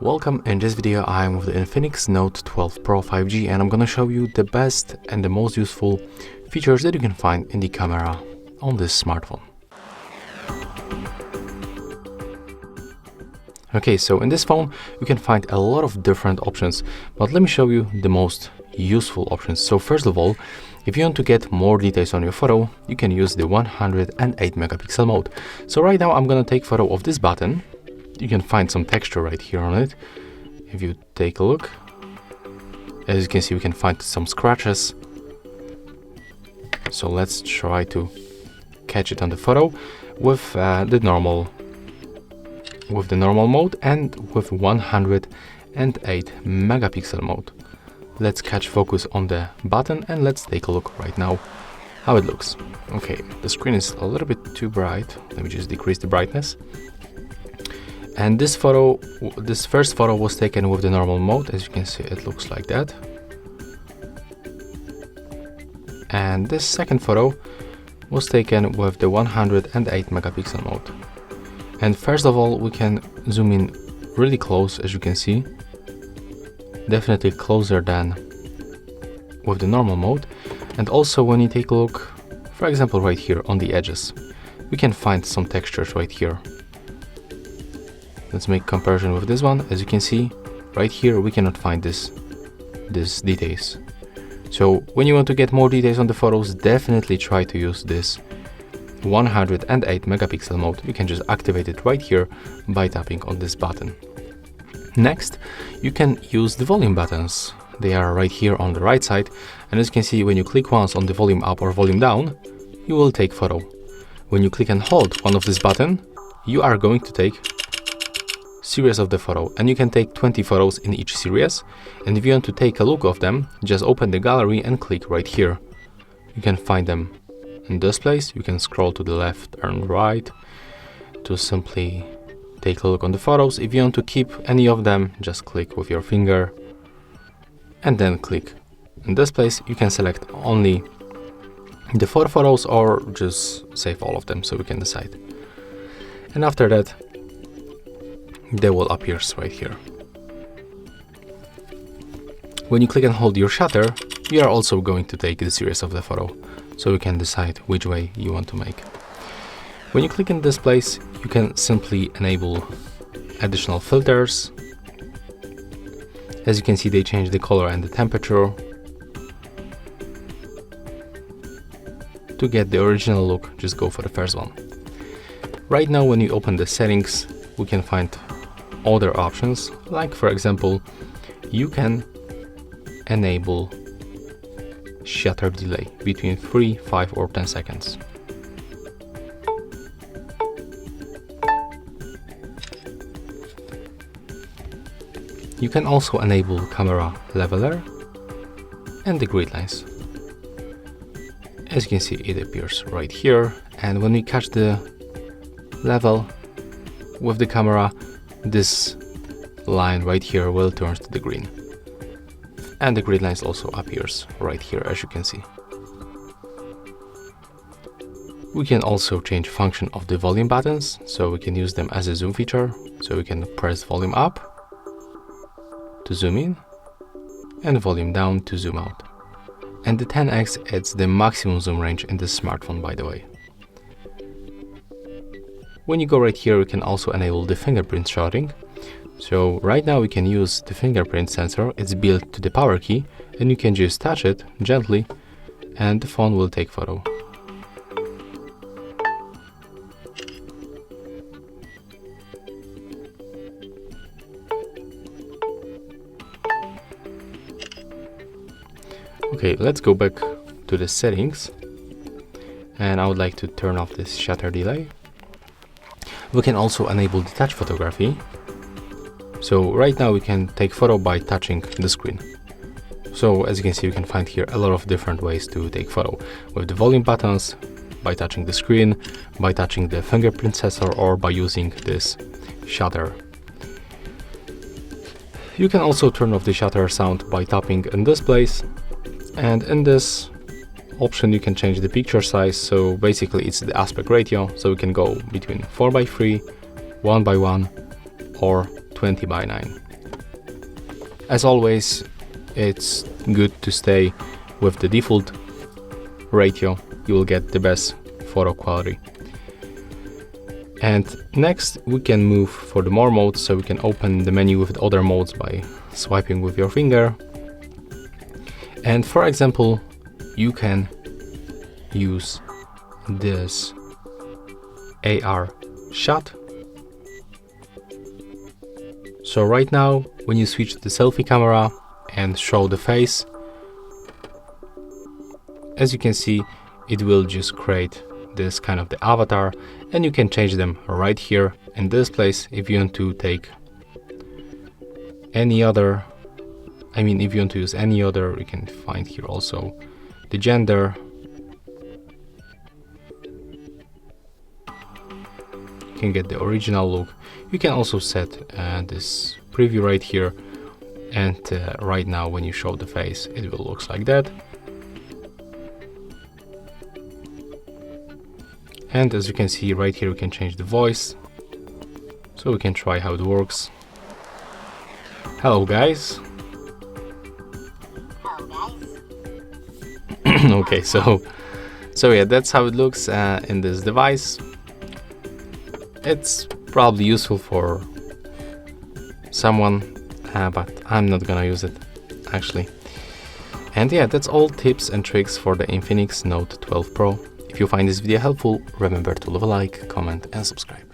Welcome. In this video I am with the INFINIX Note 12 Pro 5G and I'm gonna show you the best and the most useful features that you can find in the camera on this smartphone. Okay, so in this phone you can find a lot of different options, but let me show you the most useful options. So first of all, if you want to get more details on your photo, you can use the 108 megapixel mode. So right now I'm gonna take photo of this button. You can find some texture right here on it. If you take a look, as you can see, we can find some scratches. So let's try to catch it on the photo with the normal mode and with 108 megapixel mode. Let's catch focus on the button and let's take a look right now how it looks. Okay, the screen is a little bit too bright. Let me just decrease the brightness. And this first photo was taken with the normal mode. As you can see, it looks like that. And this second photo was taken with the 108 megapixel mode. And first of all, we can zoom in really close, as you can see. Definitely closer than with the normal mode. And also when you take a look, for example, right here on the edges, we can find some textures right here. Let's make comparison with this one. As you can see, right here we cannot find this details. So when you want to get more details on the photos, definitely try to use this 108 megapixel mode. You can just activate it right here by tapping on this button. Next, you can use the volume buttons. They are right here on the right side, and as you can see, when you click once on the volume up or volume down, you will take photo. When you click and hold one of this button, you are going to take series of the photo, and you can take 20 photos in each series. And if you want to take a look of them, just open the gallery and click right here. You can find them in this place. You can scroll to the left and right to simply take a look on the photos. If you want to keep any of them, just click with your finger and then click in this place. You can select only the 4 photos or just save all of them, so we can decide. And after that, they will appear right here. When you click and hold your shutter, you are also going to take the series of the photo, so you can decide which way you want to make. When you click in this place, you can simply enable additional filters. As you can see, they change the color and the temperature. To get the original look, just go for the first one. Right now, when you open the settings, we can find other options, like for example, you can enable shutter delay between 3, 5 or 10 seconds. You can also enable camera leveler and the grid lines. As you can see, it appears right here, and when we catch the level with the camera, this line right here will turn to the green, and the grid lines also appears right here, as you can see. We can also change function of the volume buttons, so we can use them as a zoom feature. So we can press volume up to zoom in and volume down to zoom out. And the 10x adds the maximum zoom range in this smartphone, by the way. When you go right here, we can also enable the fingerprint shouting. So right now we can use the fingerprint sensor. It's built to the power key, and you can just touch it gently and the phone will take photo. Okay, let's go back to the settings, and I would like to turn off this shutter delay. We can also enable detach photography. So right now we can take photo by touching the screen. So as you can see, you can find here a lot of different ways to take photo with the volume buttons, by touching the screen, by touching the fingerprint sensor, or by using this shutter. You can also turn off the shutter sound by tapping in this place, and in this option you can change the picture size. So basically it's the aspect ratio, so we can go between 4:3, 1:1 or 20:9. As always, it's good to stay with the default ratio. You will get the best photo quality. And next we can move for the more modes, so we can open the menu with other modes by swiping with your finger. And for example, you can use this AR shot. So right now, when you switch to the selfie camera and show the face, as you can see, it will just create this kind of the avatar, and you can change them right here in this place. If you want to take any other, if you want to use any other, you can find here also the gender. You can get the original look. You can also set this preview right here, and right now when you show the face, it will look like that. And as you can see right here, we can change the voice, so we can try how it works. Hello guys. Okay, so yeah, that's how it looks in this device. It's probably useful for someone, but I'm not gonna use it actually. And yeah, that's all tips and tricks for the INFINIX Note 12 Pro. If you find this video helpful, remember to leave a like, comment and subscribe.